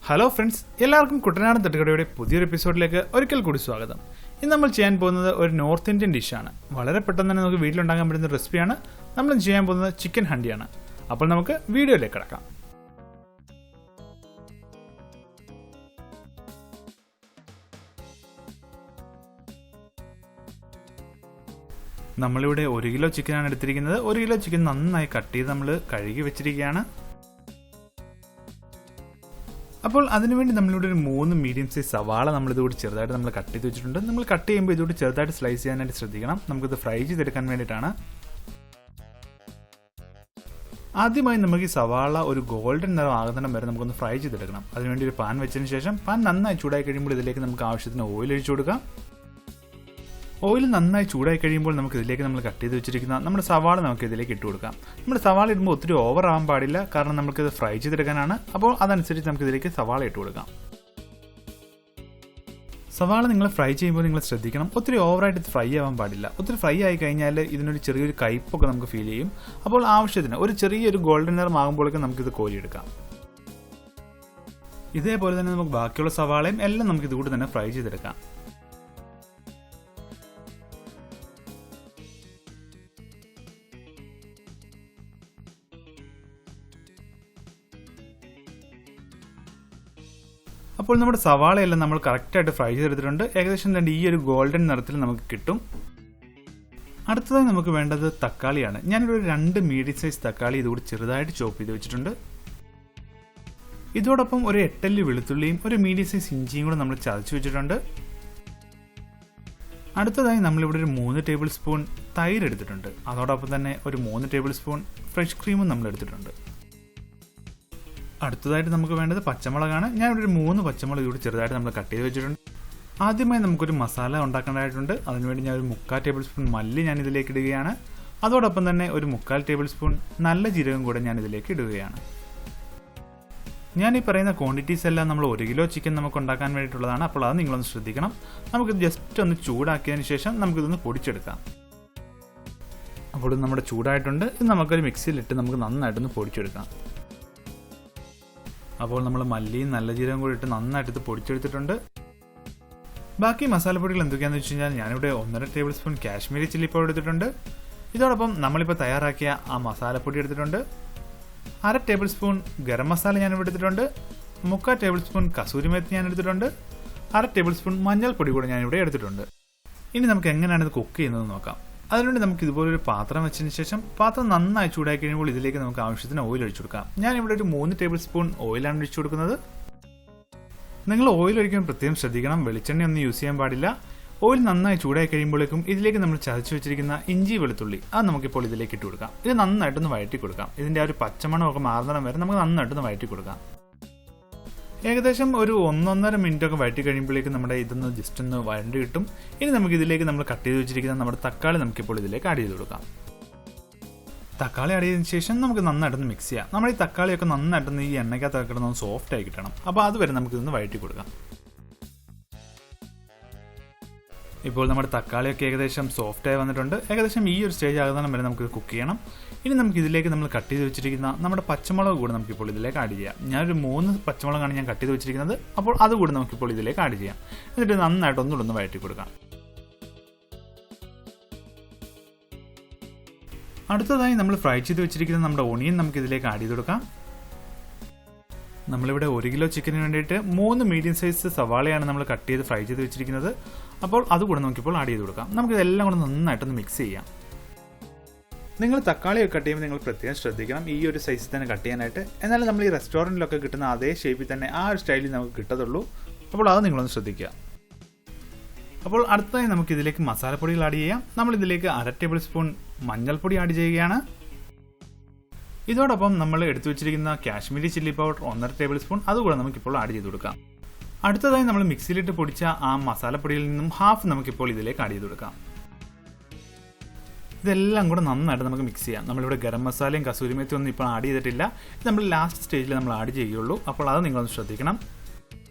Hello friends, എല്ലാവർക്കും കുട്ടനാടൻ തട്ടുകടയുടെ പുതിയൊരു എപ്പിസോഡിലേക്ക് ഒരിക്കൽ കൂടി സ്വാഗതം. ഇന്ന് നമ്മൾ ചെയ്യാൻ പോകുന്നത് ഒരു നോർത്ത് ഇന്ത്യൻ ഡിഷാണ്. വളരെ പെട്ടെന്ന് തന്നെ നമുക്ക് വീട്ടിലുണ്ടാക്കാൻ പറ്റുന്ന റെസിപ്പിയാണ്. നമ്മൾ ചെയ്യാൻ പോകുന്നത് ചിക്കൻ ഹണ്ടിയാണ്. അപ്പോൾ നമുക്ക് വീഡിയോയിലേക്ക് കിടക്കാം. നമ്മളിവിടെ 1 കിലോ ചിക്കനാണ് എടുത്തിരിക്കുന്നത്. 1 കിലോ ചിക്കൻ നന്നായി കട്ട് ചെയ്ത് നമ്മൾ കഴുകി വെച്ചിരിക്കുകയാണ്. അപ്പോൾ അതിനുവേണ്ടി നമ്മളിവിടെ ഒരു 3 മീഡിയം സൈസ് സവാള നമ്മളിതുകൂടി ചെറുതായിട്ട് നമ്മൾ കട്ട് ചെയ്ത് വെച്ചിട്ടുണ്ട്. നമ്മൾ കട്ട് ചെയ്യുമ്പോൾ ഇതുകൂടി ചെറുതായിട്ട് സ്ലൈസ് ചെയ്യാനായിട്ട് ശ്രദ്ധിക്കണം. നമുക്കിത് ഫ്രൈ ചെയ്തെടുക്കാൻ വേണ്ടിയിട്ടാണ്. ആദ്യമായി നമുക്ക് ഈ സവാള ഒരു ഗോൾഡൻ നിറം ആകുന്നിടം വരെ നമുക്കൊന്ന് ഫ്രൈ ചെയ്തെടുക്കണം. അതിനുവേണ്ടി ഒരു പാൻ വെച്ചതിന് ശേഷം പാൻ നന്നായി ചൂടായി കഴിയുമ്പോൾ ഇതിലേക്ക് നമുക്ക് ആവശ്യത്തിന് ഓയിൽ ഒഴിച്ചു കൊടുക്കാം. ഓയിൽ നന്നായി ചൂടായി കഴിയുമ്പോൾ നമുക്ക് ഇതിലേക്ക് നമ്മൾ കട്ട് ചെയ്ത് വെച്ചിരിക്കുന്ന നമ്മുടെ സവാള നമുക്ക് ഇതിലേക്ക് ഇട്ട് കൊടുക്കാം. നമ്മുടെ സവാള ഇടുമ്പോൾ ഒത്തിരി ഓവർ ആവാൻ പാടില്ല, കാരണം നമുക്കിത് ഫ്രൈ ചെയ്തെടുക്കാനാണ്. അപ്പോൾ അതനുസരിച്ച് നമുക്ക് ഇതിലേക്ക് സവാള ഇട്ട് കൊടുക്കാം. സവാള നിങ്ങൾ ഫ്രൈ ചെയ്യുമ്പോൾ നിങ്ങൾ ശ്രദ്ധിക്കണം, ഒത്തിരി ഓവറായിട്ട് ഫ്രൈ ആവാൻ പാടില്ല. ഒത്തിരി ഫ്രൈ ആയി കഴിഞ്ഞാൽ ഇതിനൊരു ചെറിയൊരു കയ്പൊക്കെ നമുക്ക് ഫീൽ ചെയ്യും. അപ്പോൾ ആവശ്യത്തിന് ഒരു ചെറിയൊരു ഗോൾഡൻ നിറം ആകുമ്പോഴേക്കും നമുക്കിത് കോരിയെടുക്കാം. ഇതേപോലെ തന്നെ നമുക്ക് ബാക്കിയുള്ള സവാളയും എല്ലാം നമുക്ക് ഇതുകൂടി തന്നെ ഫ്രൈ ചെയ്തെടുക്കാം. അപ്പോൾ നമ്മുടെ സവാളയെല്ലാം നമ്മൾ കറക്റ്റായിട്ട് ഫ്രൈ ചെയ്തെടുത്തിട്ടുണ്ട്. ഏകദേശം ഈ ഒരു ഗോൾഡൻ നിറത്തിൽ നമുക്ക് കിട്ടും. അടുത്തതായി നമുക്ക് വേണ്ടത് തക്കാളിയാണ്. ഞാനിവിടെ 2 മീഡിയം സൈസ് തക്കാളി ഇതുകൂടി ചെറുതായിട്ട് ചോപ്പ് ചെയ്ത് വെച്ചിട്ടുണ്ട്. ഇതോടൊപ്പം ഒരു 8 അല്ലി വെളുത്തുള്ളിയും ഒരു മീഡിയം സൈസ് ഇഞ്ചിയും കൂടെ നമ്മൾ ചതച്ച് വെച്ചിട്ടുണ്ട്. അടുത്തതായി നമ്മളിവിടെ ഒരു 3 ടേബിൾ സ്പൂൺ തൈര് എടുത്തിട്ടുണ്ട്. അതോടൊപ്പം തന്നെ ഒരു 3 ടേബിൾ സ്പൂൺ ഫ്രഷ് ക്രീമും നമ്മൾ എടുത്തിട്ടുണ്ട്. അടുത്തതായിട്ട് നമുക്ക് വേണ്ടത് പച്ചമുളകാണ്. ഞാനിവിടെ ഒരു 3 പച്ചമുളക് കൂടി ചെറുതായിട്ട് നമ്മൾ കട്ട് ചെയ്ത് വെച്ചിട്ടുണ്ട്. ആദ്യമായി നമുക്കൊരു മസാല ഉണ്ടാക്കേണ്ടതായിട്ടുണ്ട്. അതിനുവേണ്ടി ഞാൻ ഒരു 3/4 ടേബിൾ സ്പൂൺ മല്ലി ഞാൻ ഇതിലേക്ക് ഇടുകയാണ്. അതോടൊപ്പം തന്നെ ഒരു 3/4 ടേബിൾ സ്പൂൺ നല്ല ജീരകം കൂടെ ഞാൻ ഇതിലേക്ക് ഇടുകയാണ്. ഞാൻ ഈ പറയുന്ന ക്വാണ്ടിറ്റീസ് എല്ലാം നമ്മൾ 1 കിലോ ചിക്കൻ നമുക്ക് ഉണ്ടാക്കാൻ വേണ്ടിയിട്ടുള്ളതാണ്. അപ്പോൾ അത് നിങ്ങളൊന്ന് ശ്രദ്ധിക്കണം. നമുക്കിത് ജസ്റ്റ് ഒന്ന് ചൂടാക്കിയതിന് ശേഷം നമുക്കിതൊന്ന് പൊടിച്ചെടുക്കാം. അപ്പോൾ ഇത് നമ്മുടെ ചൂടായിട്ടുണ്ട്. ഇത് നമുക്കൊരു മിക്സിയിലിട്ട് നമുക്ക് നന്നായിട്ടൊന്ന് പൊടിച്ചെടുക്കാം. അപ്പോൾ നമ്മൾ മല്ലിയും നല്ല ജീരകം കൂടി ഇട്ട് നന്നായിട്ട് ഇത് പൊടിച്ചെടുത്തിട്ടുണ്ട്. ബാക്കി മസാലപ്പൊടികൾ എന്തൊക്കെയാണെന്ന് വെച്ച് കഴിഞ്ഞാൽ ഞാനിവിടെ 1.5 table spoon Kashmiri chilli powder എടുത്തിട്ടുണ്ട്. ഇതോടൊപ്പം നമ്മളിപ്പോൾ തയ്യാറാക്കിയ ആ മസാലപ്പൊടി എടുത്തിട്ടുണ്ട്. 1/2 ടേബിൾ സ്പൂൺ ഗരം മസാല ഞാനിവിടെ എടുത്തിട്ടുണ്ട്. 3/4 ടേബിൾ സ്പൂൺ കസൂരിമെത്തി ഞാൻ എടുത്തിട്ടുണ്ട്. 1/2 ടേബിൾ സ്പൂൺ മഞ്ഞൾപ്പൊടി കൂടെ ഞാനിവിടെ എടുത്തിട്ടുണ്ട്. ഇനി നമുക്ക് എങ്ങനെയാണ് ഇത് കുക്ക് ചെയ്യുന്നത് നോക്കാം. അതിനുവേണ്ടി നമുക്ക് ഇതുപോലൊരു പാത്രം വെച്ചതിന് ശേഷം പാത്രം നന്നായി ചൂടായി കഴിയുമ്പോൾ ഇതിലേക്ക് നമുക്ക് ആവശ്യത്തിന് ഓയിൽ ഒഴിച്ചു കൊടുക്കാം. ഞാനിവിടെ ഒരു 3 ടേബിൾ സ്പൂൺ ഓയിലാണ് ഒഴിച്ചു കൊടുക്കുന്നത്. നിങ്ങൾ ഓയിൽ ഒഴിക്കുമ്പോൾ പ്രത്യേകം ശ്രദ്ധിക്കണം, വെളിച്ചെണ്ണ ഒന്നും യൂസ് ചെയ്യാൻ പാടില്ല. ഓയിൽ നന്നായി ചൂടായി കഴിയുമ്പോഴേക്കും ഇതിലേക്ക് നമ്മൾ ചതച്ച് വെച്ചിരിക്കുന്ന ഇഞ്ചി വെളുത്തുള്ളി അത് നമുക്കിപ്പോൾ ഇതിലേക്ക് ഇട്ട് കൊടുക്കാം. ഇത് നന്നായിട്ടൊന്ന് വഴറ്റി കൊടുക്കാം. ഇതിൻ്റെ ആ ഒരു പച്ചമണമൊക്കെ മാറുന്നിടം വരെ നമുക്ക് നന്നായിട്ടൊന്ന് വഴറ്റി കൊടുക്കാം. ഏകദേശം ഒരു 1-1.5 മിനിറ്റ് ഒക്കെ വഴറ്റി കഴിയുമ്പോഴേക്കും നമ്മുടെ ഇതൊന്ന് ജസ്റ്റ് ഒന്ന് വഴണ്ടി കിട്ടും. ഇനി നമുക്ക് ഇതിലേക്ക് നമ്മൾ കട്ട് ചെയ്ത് വെച്ചിരിക്കുന്ന നമ്മുടെ തക്കാളി നമുക്കിപ്പോൾ ഇതിലേക്ക് ആഡ് ചെയ്ത് കൊടുക്കാം. തക്കാളി ആഡ് ചെയ്തതിന് ശേഷം നമുക്ക് നന്നായിട്ടൊന്ന് മിക്സ് ചെയ്യാം. നമ്മൾ ഈ തക്കാളിയൊക്കെ നന്നായിട്ടൊന്ന് ഈ എണ്ണയ്ക്കകത്ത് കിടന്നൊന്ന് സോഫ്റ്റ് ആയി കിട്ടണം. അപ്പോൾ അതുവരെ നമുക്കിതൊന്ന് വഴറ്റി കൊടുക്കാം. ഇപ്പോൾ നമ്മുടെ തക്കാളിയൊക്കെ ഏകദേശം സോഫ്റ്റായി വന്നിട്ടുണ്ട്. ഏകദേശം ഈ ഒരു സ്റ്റേജ് ആകുന്നതിനും വരെ നമുക്കിത് കുക്ക് ചെയ്യണം. ഇനി നമുക്ക് ഇതിലേക്ക് നമ്മൾ കട്ട് ചെയ്ത് വെച്ചിരിക്കുന്ന നമ്മുടെ പച്ചമുളക് കൂടെ നമുക്കിപ്പോൾ ഇതിലേക്ക് ആഡ് ചെയ്യാം. ഞാനൊരു 3 പച്ചമുളകാണ് ഞാൻ കട്ട് ചെയ്ത് വെച്ചിരിക്കുന്നത്. അപ്പോൾ അതുകൂടി നമുക്കിപ്പോൾ ഇതിലേക്ക് ആഡ് ചെയ്യാം. എന്നിട്ട് നന്നായിട്ട് ഒന്നുകൂടെ വഴറ്റി കൊടുക്കാം. അടുത്തതായി നമ്മൾ ഫ്രൈ ചെയ്ത് വെച്ചിരിക്കുന്ന നമ്മുടെ ഓണിയൻ നമുക്ക് ഇതിലേക്ക് ആഡ് ചെയ്ത് കൊടുക്കാം. നമ്മളിവിടെ 1 കിലോ ചിക്കന് വേണ്ടിയിട്ട് 3 മീഡിയം സൈസ് സവാളയാണ് നമ്മൾ കട്ട് ചെയ്ത് ഫ്രൈ ചെയ്ത് വെച്ചിരിക്കുന്നത്. അപ്പോൾ അതുകൂടെ നമുക്കിപ്പോൾ ആഡ് ചെയ്ത് കൊടുക്കാം. നമുക്കിതെല്ലാം കൂടെ നന്നായിട്ടൊന്ന് മിക്സ് ചെയ്യാം. നിങ്ങൾ തക്കാളി കട്ട് ചെയ്യുമ്പോൾ നിങ്ങൾ പ്രത്യേകം ശ്രദ്ധിക്കണം, ഈ ഒരു സൈസിൽ തന്നെ കട്ട് ചെയ്യാനായിട്ട്. എന്നാലും നമ്മൾ ഈ റെസ്റ്റോറൻറ്റിലൊക്കെ കിട്ടുന്ന അതേ ഷേപ്പിൽ തന്നെ ആ ഒരു സ്റ്റൈലിൽ നമുക്ക് കിട്ടത്തുള്ളൂ. അപ്പോൾ അത് നിങ്ങളൊന്ന് ശ്രദ്ധിക്കുക. അപ്പോൾ അടുത്തതായി നമുക്ക് ഇതിലേക്ക് മസാലപ്പൊടികൾ ആഡ് ചെയ്യാം. നമ്മളിതിലേക്ക് 1/2 ടേബിൾ സ്പൂൺ മഞ്ഞൾപ്പൊടി ആഡ് ചെയ്യുകയാണ്. ഇതോടൊപ്പം നമ്മൾ എടുത്തു വെച്ചിരിക്കുന്ന Kashmiri chilli powder 1.5 table spoon അതുകൂടെ നമുക്കിപ്പോൾ ആഡ് ചെയ്ത് കൊടുക്കാം. അടുത്തതായി നമ്മൾ മിക്സിയിലിട്ട് പൊടിച്ച ആ മസാലപ്പൊടിയിൽ നിന്നും ഹാഫ് നമുക്കിപ്പോൾ ഇതിലേക്ക് ആഡ് ചെയ്ത് കൊടുക്കാം. ഇതെല്ലാം കൂടെ നന്നായിട്ട് നമുക്ക് മിക്സ് ചെയ്യാം. നമ്മളിവിടെ ഗരം മസാലയും കസൂരിമെത്തി ഒന്നും ഇപ്പോൾ ആഡ് ചെയ്തിട്ടില്ല. ഇത് നമ്മൾ ലാസ്റ്റ് സ്റ്റേജിൽ നമ്മൾ ആഡ് ചെയ്യുകയുള്ളൂ. അപ്പോൾ അത് നിങ്ങളൊന്ന് ശ്രദ്ധിക്കണം.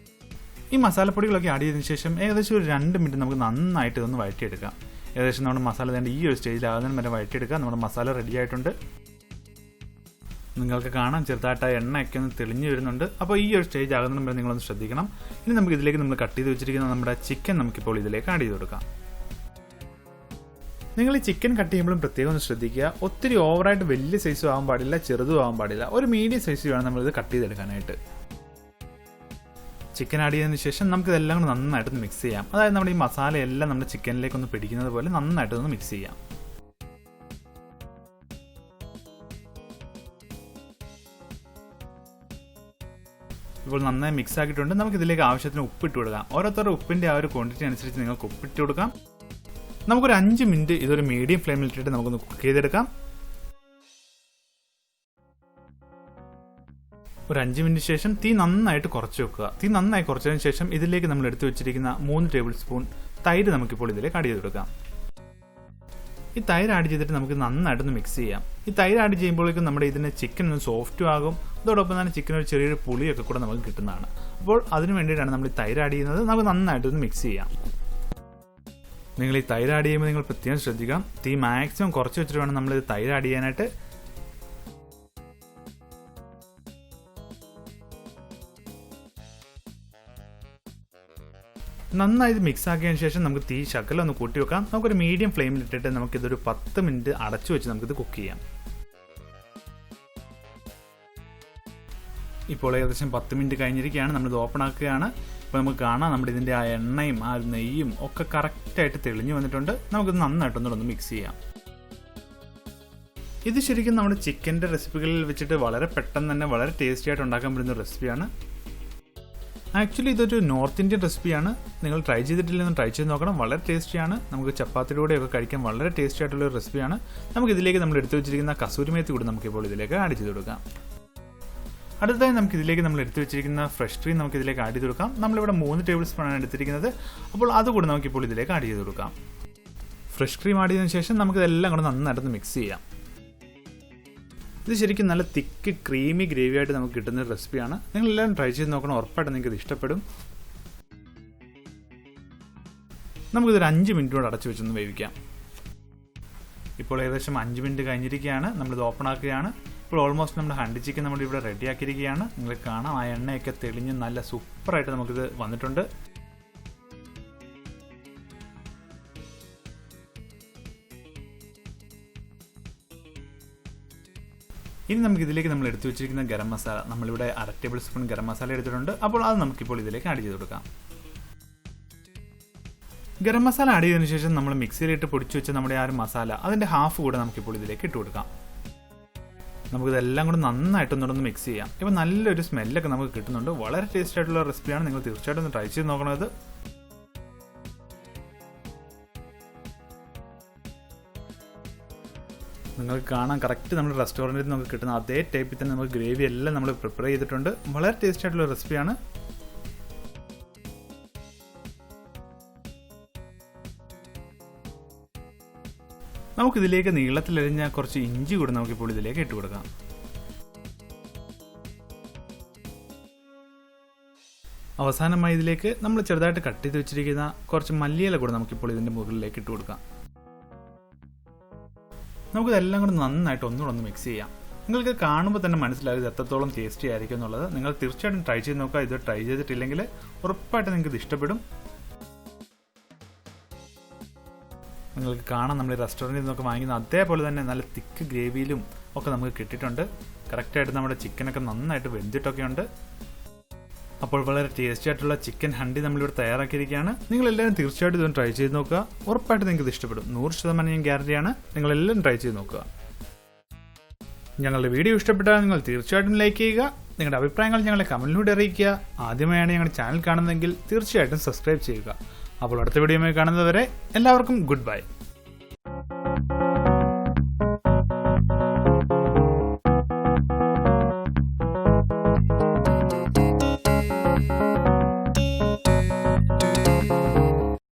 ഈ മസാലപ്പൊടികളൊക്കെ ആഡ് ചെയ്തതിന് ശേഷം ഏകദേശം ഒരു 2 മിനിറ്റ് നമുക്ക് നന്നായിട്ട് ഇതൊന്ന് വഴറ്റിയെടുക്കാം. ഏകദേശം നമ്മുടെ മസാല തന്നെ ഈ ഒരു സ്റ്റേജിലാകുന്നതിന് വരെ വഴറ്റിയെടുക്കുക. നമ്മുടെ മസാല റെഡി ആയിട്ടുണ്ട്. നിങ്ങൾക്ക് കാണാം ചെറുതായിട്ട് ആ എണ്ണയൊക്കെ ഒന്ന് തെളിഞ്ഞു വരുന്നുണ്ട്. അപ്പോൾ ഈ ഒരു സ്റ്റേജ് ആകുന്നതിന് മുമ്പ് നിങ്ങളൊന്ന് ശ്രദ്ധിക്കണം. ഇനി നമുക്ക് ഇതിലേക്ക് നമ്മൾ കട്ട് ചെയ്ത് വെച്ചിരിക്കുന്ന നമ്മുടെ ചിക്കൻ നമുക്കിപ്പോൾ ഇതിലേക്ക് ആഡ് ചെയ്ത് കൊടുക്കാം. നിങ്ങൾ ഈ ചിക്കൻ കട്ട് ചെയ്യുമ്പോഴും പ്രത്യേകം ഒന്ന് ശ്രദ്ധിക്കുക. ഒത്തിരി ഓവറായിട്ട് വലിയ സൈസും ആകാൻ പാടില്ല, ചെറുതും ആകാൻ പാടില്ല. ഒരു മീഡിയം സൈസ് വേണം നമ്മളിത് കട്ട് ചെയ്തെടുക്കാനായിട്ട്. ചിക്കൻ ആഡ് ചെയ്തതിന് ശേഷം നമുക്കിതെല്ലാം കൂടെ നന്നായിട്ടൊന്ന് മിക്സ് ചെയ്യാം. അതായത് നമ്മുടെ ഈ മസാലയെല്ലാം നമ്മുടെ ചിക്കനിലേക്കൊന്ന് പിടിക്കുന്നത് പോലെ നന്നായിട്ടൊന്ന് മിക്സ് ചെയ്യാം. ഇപ്പോൾ നന്നായി മിക്സ് ആക്കിയിട്ടുണ്ട്. നമുക്കിതിലേക്ക് ആവശ്യത്തിന് ഉപ്പിട്ട് കൊടുക്കാം. ഓരോരുത്തരുടെ ഉപ്പിൻ്റെ ആ ഒരു ക്വാണ്ടിറ്റി അനുസരിച്ച് നിങ്ങൾക്ക് ഉപ്പിട്ട് കൊടുക്കാം. നമുക്കൊരു 5 മിനിറ്റ് ഇതൊരു മീഡിയം ഫ്ലെയിമിലിട്ടിട്ട് നമുക്കൊന്ന് കുക്ക് ചെയ്തെടുക്കാം. ഒരു 5 മിനിറ്റ് ശേഷം തീ നന്നായിട്ട് കുറച്ച് വെക്കുക. തീ നന്നായി കുറച്ചതിന് ശേഷം ഇതിലേക്ക് നമ്മൾ എടുത്തു വെച്ചിരിക്കുന്ന 3 ടേബിൾ സ്പൂൺ തൈര് നമുക്കിപ്പോൾ ഇതിലേക്ക് ആഡ് ചെയ്ത് കൊടുക്കാം. ഈ തൈര് ആഡ് ചെയ്തിട്ട് നമുക്ക് നന്നായിട്ടൊന്ന് മിക്സ് ചെയ്യാം. ഈ തൈര് ആഡ് ചെയ്യുമ്പോഴേക്കും നമ്മുടെ ഇതിന് ചിക്കൻ ഒന്ന് സോഫ്റ്റും ആകും. അതോടൊപ്പം തന്നെ ചിക്കൻ ഒരു ചെറിയൊരു പുളിയൊക്കെ കൂടെ നമുക്ക് കിട്ടുന്നതാണ്. അപ്പോൾ അതിന് വേണ്ടിയിട്ടാണ് നമ്മൾ ഈ തൈര് ആഡ് ചെയ്യുന്നത്. നമുക്ക് നന്നായിട്ടൊന്ന് മിക്സ് ചെയ്യാം. നിങ്ങൾ ഈ തൈര് ആഡ് ചെയ്യുമ്പോൾ നിങ്ങൾ പ്രത്യേകം ശ്രദ്ധിക്കണം. തീ മാക്സിമം കുറച്ച് വെച്ചിട്ട് വേണം നമ്മളിത് തൈര് ആഡ് ചെയ്യാനായിട്ട്. നന്നായി ഇത് മിക്സ് ആക്കിയതിന് ശേഷം നമുക്ക് തീ ശകലം ഒന്ന് കൂട്ടി വെക്കാം. നമുക്കൊരു മീഡിയം ഫ്ലെയിമിലിട്ടിട്ട് നമുക്കിതൊരു 10 മിനിറ്റ് അടച്ചു വെച്ച് നമുക്കിത് കുക്ക് ചെയ്യാം. ഇപ്പോൾ ഏകദേശം 10 മിനിറ്റ് കഴിഞ്ഞിരിക്കുകയാണ്. നമ്മളിത് ഓപ്പൺ ആക്കുകയാണ്. ഇപ്പോൾ നമുക്ക് കാണാം നമ്മുടെ ഇതിൻ്റെ ആ എണ്ണയും ആ നെയ്യും ഒക്കെ കറക്റ്റായിട്ട് തെളിഞ്ഞു വന്നിട്ടുണ്ട്. നമുക്കിത് നന്നായിട്ടൊന്നുകൂടെ മിക്സ് ചെയ്യാം. ഇത് ശരിക്കും നമ്മുടെ ചിക്കൻ്റെ റെസിപ്പികളിൽ വെച്ചിട്ട് വളരെ പെട്ടെന്ന് തന്നെ വളരെ ടേസ്റ്റി ആയിട്ട് ഉണ്ടാക്കാൻ പറ്റുന്ന റെസിപ്പിയാണ്. ആക്ച്വലി ഇതൊരു നോർത്ത് ഇന്ത്യൻ റെസിപ്പിയാണ്. നിങ്ങൾ ട്രൈ ചെയ്തിട്ടില്ലെന്ന് ട്രൈ ചെയ്ത് നോക്കണം. വളരെ ടേസ്റ്റിയാണ്. നമുക്ക് ചപ്പാത്തിയുടെ കൂടെയൊക്കെ കഴിക്കാൻ വളരെ ടേസ്റ്റി ആയിട്ടുള്ളൊരു റെസിപ്പിയാണ്. നമുക്കിതിലേക്ക് നമ്മൾ എടുത്തു വെച്ചിരിക്കുന്ന കസൂരിമേത്തി കൂടി നമുക്കിപ്പോൾ ഇതിലേക്ക് ആഡ് ചെയ്ത് കൊടുക്കാം. അടുത്തതായി നമുക്കിതിലേക്ക് നമ്മൾ എടുത്തു വെച്ചിരിക്കുന്ന ഫ്രഷ് ക്രീം നമുക്കിതിലേക്ക് ആഡ് ചെയ്ത് കൊടുക്കാം. നമ്മളിവിടെ 3 ടേബിൾ സ്പൂണാണ് എടുത്തിരിക്കുന്നത്. അപ്പോൾ അതുകൂടി നമുക്കിപ്പോൾ ഇതിലേക്ക് ആഡ് ചെയ്ത് കൊടുക്കാം. ഫ്രഷ് ക്രീം ആഡ് ചെയ്തതിന് ശേഷം നമുക്കിതെല്ലാം കൂടെ നന്നായിട്ടൊന്ന് മിക്സ് ചെയ്യാം. ഇത് ശരിക്കും നല്ല തിക്ക് ക്രീമി ഗ്രേവി ആയിട്ട് നമുക്ക് കിട്ടുന്ന ഒരു റെസിപ്പിയാണ്. നിങ്ങളെല്ലാം ട്രൈ ചെയ്ത് നോക്കണം. ഉറപ്പായിട്ട് നിങ്ങൾക്ക് ഇത് ഇഷ്ടപ്പെടും. നമുക്കിതൊരു 5 മിനിറ്റ് കൂടെ അടച്ചു വെച്ചൊന്ന് വേവിക്കാം. ഇപ്പോൾ ഏകദേശം 5 മിനിറ്റ് കഴിഞ്ഞിരിക്കുകയാണ്. നമ്മളിത് ഓപ്പൺ ആക്കുകയാണ്. ഇപ്പോൾ ഓൾമോസ്റ്റ് നമ്മുടെ ഹണ്ടി ചിക്കൻ നമ്മളിവിടെ റെഡി ആക്കിയിരിക്കുകയാണ്. നിങ്ങൾക്ക് കാണാം ആ എണ്ണയൊക്കെ തെളിഞ്ഞ് നല്ല സൂപ്പറായിട്ട് നമുക്കിത് വന്നിട്ടുണ്ട്. ഇനി നമുക്ക് ഇതിലേക്ക് നമ്മൾ എടുത്തു വെച്ചിരിക്കുന്ന ഗരം മസാല, നമ്മളിവിടെ 1/2 ടേബിൾ സ്പൂൺ ഗരം മസാല എടുത്തിട്ടുണ്ട്. അപ്പോൾ അത് നമുക്കിപ്പോൾ ഇതിലേക്ക് ആഡ് ചെയ്ത് കൊടുക്കാം. ഗരം മസാല ആഡ് ചെയ്തതിനു ശേഷം നമ്മൾ മിക്സിയിലിട്ട് പൊടിച്ചു വെച്ച നമ്മുടെ ആ ഒരു മസാല അതിൻ്റെ ഹാഫ് കൂടെ നമുക്കിപ്പോൾ ഇതിലേക്ക് ഇട്ട് കൊടുക്കാം. നമുക്കിതെല്ലാം കൂടെ നന്നായിട്ടൊന്നുകൂടെ മിക്സ് ചെയ്യാം. ഇപ്പോൾ നല്ലൊരു സ്മെല്ലൊക്കെ നമുക്ക് കിട്ടുന്നുണ്ട്. വളരെ ടേസ്റ്റ് ആയിട്ടുള്ള റെസിപ്പിയാണ്. നിങ്ങൾ തീർച്ചയായിട്ടും ഒന്ന് ട്രൈ ചെയ്ത് നോക്കണത്. നിങ്ങൾക്ക് കാണാൻ കറക്റ്റ് നമ്മുടെ റെസ്റ്റോറൻറ്റിൽ നിന്ന് നമുക്ക് കിട്ടുന്ന അതേ ടൈപ്പിൽ തന്നെ നമുക്ക് ഗ്രേവി എല്ലാം നമ്മൾ പ്രിപ്പയർ ചെയ്തിട്ടുണ്ട്. വളരെ ടേസ്റ്റ് ആയിട്ടുള്ള റെസിപ്പിയാണ്. നമുക്കിതിലേക്ക് നീളത്തിലരിഞ്ഞ കുറച്ച് ഇഞ്ചി കൂടെ നമുക്കിപ്പോൾ ഇതിലേക്ക് ഇട്ട് കൊടുക്കാം. അവസാനമായി ഇതിലേക്ക് നമ്മൾ ചെറുതായിട്ട് കട്ട് ചെയ്ത് വെച്ചിരിക്കുന്ന കുറച്ച് മല്ലിയില കൂടെ നമുക്കിപ്പോൾ ഇതിൻ്റെ മുകളിലേക്ക് ഇട്ട് കൊടുക്കാം. നമുക്കിതെല്ലാം കൂടെ നന്നായിട്ട് ഒന്നുകൂടെ മിക്സ് ചെയ്യാം. നിങ്ങൾക്ക് കാണുമ്പോൾ തന്നെ മനസ്സിലാകും ഇത് എത്രത്തോളം ടേസ്റ്റി ആയിരിക്കും എന്നുള്ളത്. നിങ്ങൾ തീർച്ചയായിട്ടും ട്രൈ ചെയ്ത് നോക്കുക. ഇത് ട്രൈ ചെയ്തിട്ടില്ലെങ്കിൽ ഉറപ്പായിട്ട് നിങ്ങൾക്ക് ഇത് ഇഷ്ടപ്പെടും. നിങ്ങൾക്ക് കാണാം നമ്മൾ റെസ്റ്റോറൻറ്റിൽ നിന്നൊക്കെ വാങ്ങിക്കുന്ന അതേപോലെ തന്നെ നല്ല തിക്ക് ഗ്രേവിയിലും ഒക്കെ നമുക്ക് കിട്ടിയിട്ടുണ്ട്. കറക്റ്റായിട്ട് നമ്മുടെ ചിക്കനൊക്കെ നന്നായിട്ട് വെന്തിട്ടൊക്കെ ഉണ്ട്. അപ്പോൾ വളരെ ടേസ്റ്റി ആയിട്ടുള്ള ചിക്കൻ ഹണ്ടി നമ്മളിവിടെ തയ്യാറാക്കിയിരിക്കുകയാണ്. നിങ്ങളെല്ലാവരും തീർച്ചയായിട്ടും ഇതൊന്ന് ട്രൈ ചെയ്ത് നോക്കുക. ഉറപ്പായിട്ട് നിങ്ങൾക്ക് ഇത് ഇഷ്ടപ്പെടും. 100% ഞാൻ ഗ്യാരണ്ടിയാണ്. നിങ്ങളെല്ലാം ട്രൈ ചെയ്ത് നോക്കുക. ഞങ്ങളുടെ വീഡിയോ ഇഷ്ടപ്പെട്ടാൽ നിങ്ങൾ തീർച്ചയായിട്ടും ലൈക്ക് ചെയ്യുക. നിങ്ങളുടെ അഭിപ്രായങ്ങൾ ഞങ്ങളെ കമൻറ്റിലൂടെ അറിയിക്കുക. ആദ്യമായാണ് ഞങ്ങളുടെ ചാനൽ കാണുന്നതെങ്കിൽ തീർച്ചയായിട്ടും സബ്സ്ക്രൈബ് ചെയ്യുക. അപ്പോൾ അടുത്ത വീഡിയോയുമായി കാണുന്നതുവരെ എല്ലാവർക്കും ഗുഡ് ബൈ.